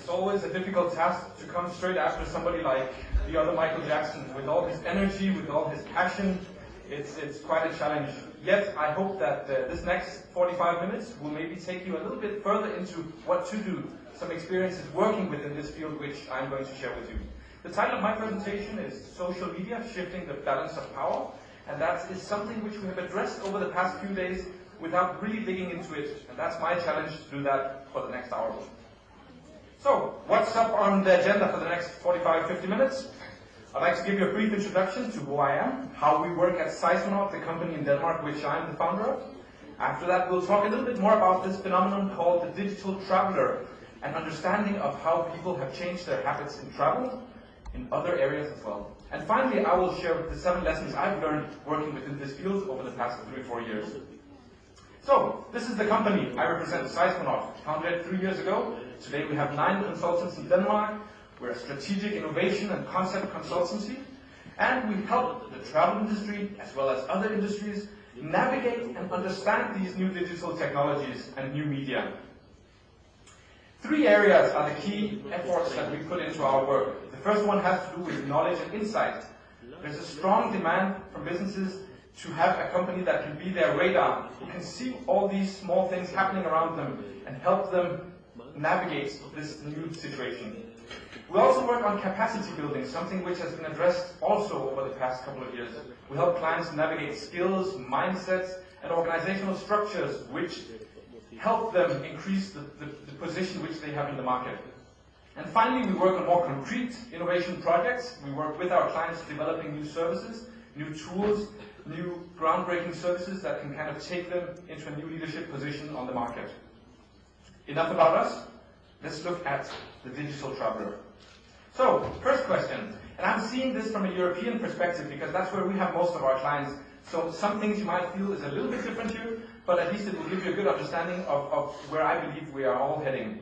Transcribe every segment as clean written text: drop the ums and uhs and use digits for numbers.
It's always a difficult task to come straight after somebody like the other Michael Jackson, with all his energy, with all his passion. It's quite a challenge. Yet, I hope that this next 45 minutes will maybe take you a little bit further into what to do, some experiences working within this field, which I'm going to share with you. The title of my presentation is Social Media, Shifting the Balance of Power, and that is something which we have addressed over the past few days without really digging into it, and that's my challenge to do that for the next hour. So, what's up on the agenda for the next 45-50 minutes? I'd like to give you a brief introduction to who I am, how we work at Seismonaut, the company in Denmark which I'm the founder of. After that, we'll talk a little bit more about this phenomenon called the digital traveler, an understanding of how people have changed their habits in travel, in other areas as well. And finally, I will share the 7 lessons I've learned working within this field over the past 3 or 4 years. So, this is the company I represent, Seismonaut, founded 3 years ago. Today we have 9 consultants in Denmark. We're a strategic innovation and concept consultancy, and we help the travel industry, as well as other industries, navigate and understand these new digital technologies and new media. 3 areas are the key efforts that we put into our work. The first one has to do with knowledge and insight. There's a strong demand from businesses to have a company that can be their radar, who can see all these small things happening around them and help them navigate this new situation. We also work on capacity building, something which has been addressed also over the past couple of years. We help clients navigate skills, mindsets, and organizational structures which help them increase the position which they have in the market. And finally, we work on more concrete innovation projects. We work with our clients developing new services, new tools, new groundbreaking services that can kind of take them into a new leadership position on the market. Enough about us. Let's look at the digital traveler. So, first question, and I'm seeing this from a European perspective because that's where we have most of our clients. So some things you might feel is a little bit different here, but at least it will give you a good understanding of where I believe we are all heading.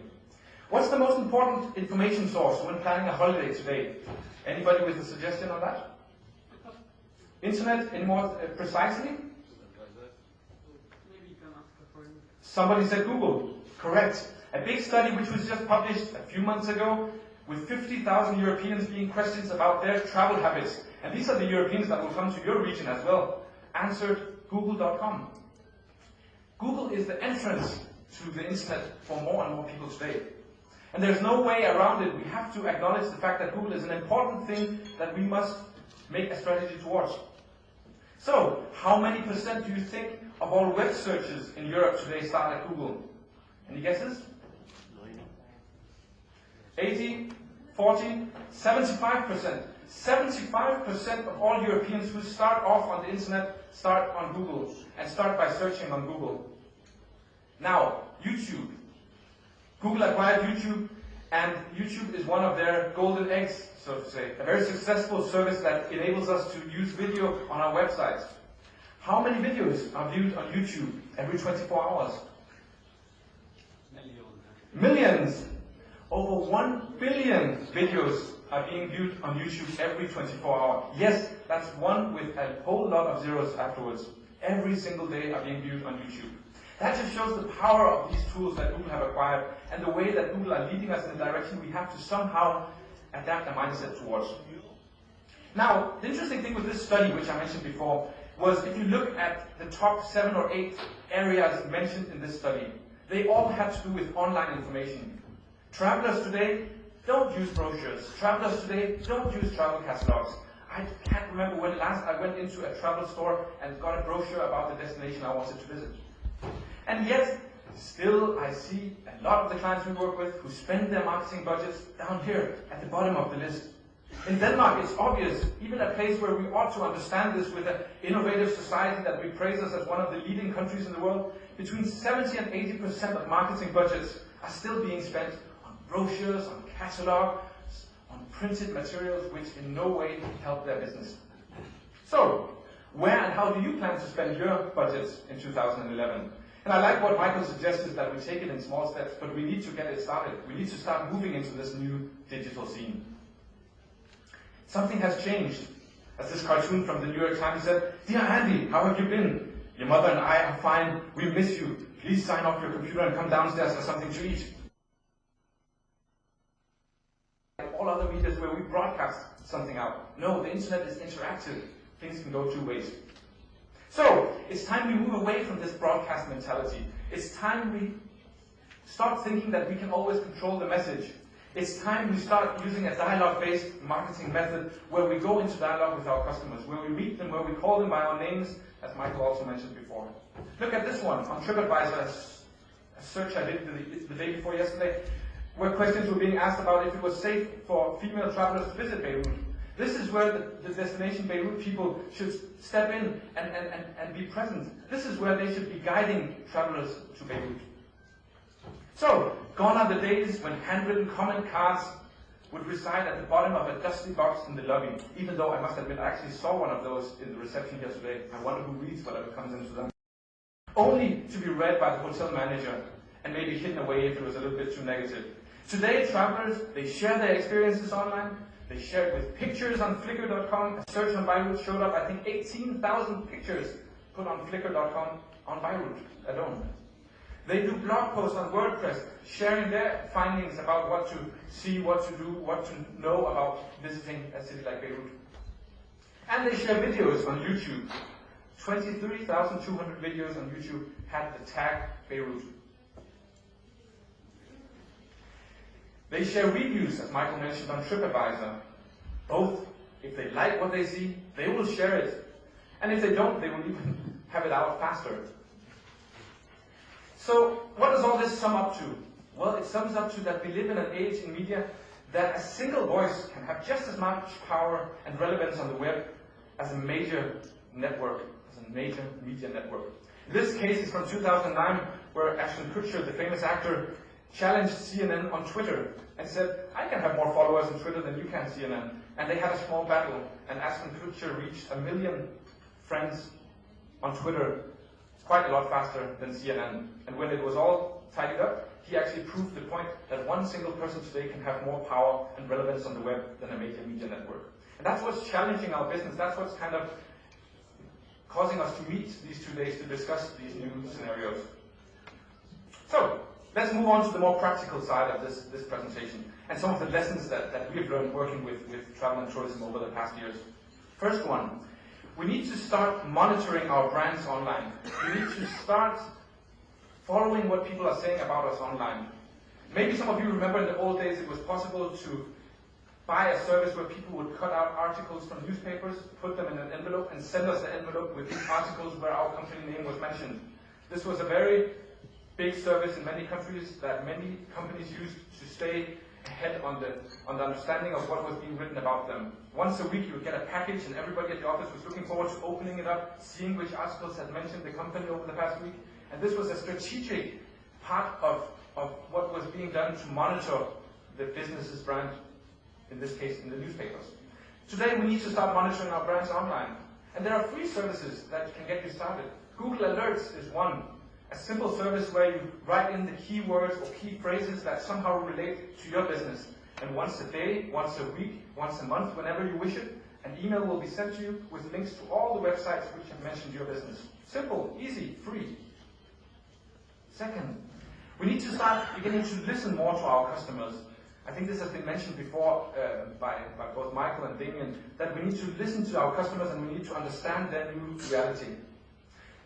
What's the most important information source when planning a holiday today? Anybody with a suggestion on that? Internet, any more precisely? Maybe you can ask a friend. Somebody said Google. Correct. A big study which was just published a few months ago with 50,000 Europeans being questions about their travel habits. And these are the Europeans that will come to your region as well. Answered google.com. Google is the entrance to the internet for more and more people today. And there's no way around it. We have to acknowledge the fact that Google is an important thing that we must make a strategy towards. So, how many % do you think of all web searches in Europe today start at Google? Any guesses? 80, 40, 75%. 75% of all Europeans who start off on the internet start on Google and start by searching on Google. Now, YouTube. Google acquired YouTube, and YouTube is one of their golden eggs, so to say. A very successful service that enables us to use video on our websites. How many videos are viewed on YouTube every 24 hours? Millions. Over 1 billion videos are being viewed on YouTube every 24 hours. Yes, that's one with a whole lot of zeros afterwards. Every single day are being viewed on YouTube. That just shows the power of these tools that Google have acquired and the way that Google are leading us in the direction we have to somehow adapt a mindset towards. Now, the interesting thing with this study, which I mentioned before, was if you look at the top 7 or 8 areas mentioned in this study, they all had to do with online information. Travelers today don't use brochures. Travelers today don't use travel catalogs. I can't remember when last I went into a travel store and got a brochure about the destination I wanted to visit. And yet, still I see a lot of the clients we work with who spend their marketing budgets down here at the bottom of the list. In Denmark, it's obvious, even a place where we ought to understand this with an innovative society that we praise us as one of the leading countries in the world, between 70 and 80% of marketing budgets are still being spent on brochures, on catalogs, on printed materials which in no way help their business. So, where and how do you plan to spend your budgets in 2011? And I like what Michael suggested, that we take it in small steps, but we need to get it started. We need to start moving into this new digital scene. Something has changed. As this cartoon from the New York Times said, "Dear Andy, how have you been? Your mother and I are fine. We miss you. Please sign off your computer and come downstairs for something to eat." is where we broadcast something out. No, the internet is interactive. Things can go two ways. So, it's time we move away from this broadcast mentality. It's time we start thinking that we can always control the message. It's time we start using a dialogue-based marketing method where we go into dialogue with our customers, where we meet them, where we call them by our names, as Michael also mentioned before. Look at this one on TripAdvisor, a search I did the day before yesterday, where questions were being asked about if it was safe for female travelers to visit Beirut. This is where the destination Beirut people should step in and be present. This is where they should be guiding travelers to Beirut. So, gone are the days when handwritten comment cards would reside at the bottom of a dusty box in the lobby. Even though I must admit I actually saw one of those in the reception here today. I wonder who reads whatever comes into them. Only to be read by the hotel manager and maybe hidden away if it was a little bit too negative. Today, travelers, they share their experiences online. They share it with pictures on Flickr.com. A search on Beirut showed up, I think, 18,000 pictures put on Flickr.com on Beirut alone. They do blog posts on WordPress, sharing their findings about what to see, what to do, what to know about visiting a city like Beirut. And they share videos on YouTube. 23,200 videos on YouTube had the tag Beirut. They share reviews, as Michael mentioned, on TripAdvisor. Both, if they like what they see, they will share it. And if they don't, they will even have it out faster. So, what does all this sum up to? Well, it sums up to that we live in an age in media that a single voice can have just as much power and relevance on the web as a major network, as a major media network. This case is from 2009, where Ashton Kutcher, the famous actor, challenged CNN on Twitter and said, I can have more followers on Twitter than you can, CNN. And they had a small battle, and Ashton Kutcher reached 1 million friends on Twitter quite a lot faster than CNN. And when it was all tidied up, he actually proved the point that one single person today can have more power and relevance on the web than a major media network. And that's what's challenging our business. That's what's kind of causing us to meet these 2 days to discuss these new scenarios. So, let's move on to the more practical side of this presentation and some of the lessons that we've learned working with travel and tourism over the past years. First one, we need to start monitoring our brands online. We need to start following what people are saying about us online. Maybe some of you remember in the old days it was possible to buy a service where people would cut out articles from newspapers, put them in an envelope, and send us the envelope with these articles where our company name was mentioned. This was a very big service in many countries that many companies used to stay ahead on the understanding of what was being written about them. Once a week you would get a package and everybody at the office was looking forward to opening it up, seeing which articles had mentioned the company over the past week. And this was a strategic part of what was being done to monitor the business's brand, in this case in the newspapers. Today we need to start monitoring our brands online. And there are free services that can get you started. Google Alerts is one. A simple service where you write in the keywords or key phrases that somehow relate to your business. And once a day, once a week, once a month, whenever you wish it, an email will be sent to you with links to all the websites which have mentioned your business. Simple, easy, free. Second, we need to start beginning to listen more to our customers. I think this has been mentioned before by both Michael and Damien, that we need to listen to our customers and we need to understand their new reality.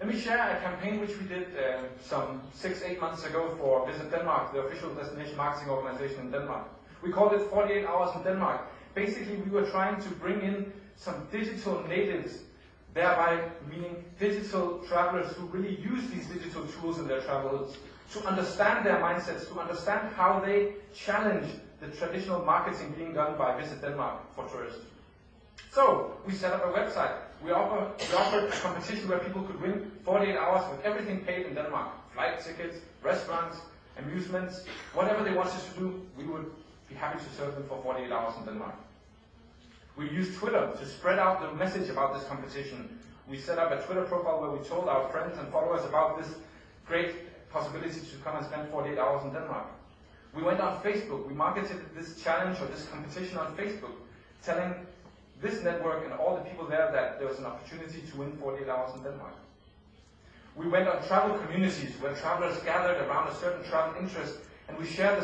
Let me share a campaign which we did some 6-8 months ago for Visit Denmark, the official destination marketing organization in Denmark. We called it 48 Hours in Denmark. Basically, we were trying to bring in some digital natives, thereby meaning digital travelers who really use these digital tools in their travels, to understand their mindsets, to understand how they challenge the traditional marketing being done by Visit Denmark for tourists. So, we set up a website. We offered a competition where people could win 48 hours with everything paid in Denmark. Flight tickets, restaurants, amusements, whatever they wanted to do, we would be happy to serve them for 48 hours in Denmark. We used Twitter to spread out the message about this competition. We set up a Twitter profile where we told our friends and followers about this great possibility to come and spend 48 hours in Denmark. We went on Facebook. We marketed this challenge or this competition on Facebook, telling this network and all the people there that there was an opportunity to win 48 hours in Denmark. We went on travel communities where travelers gathered around a certain travel interest and we shared the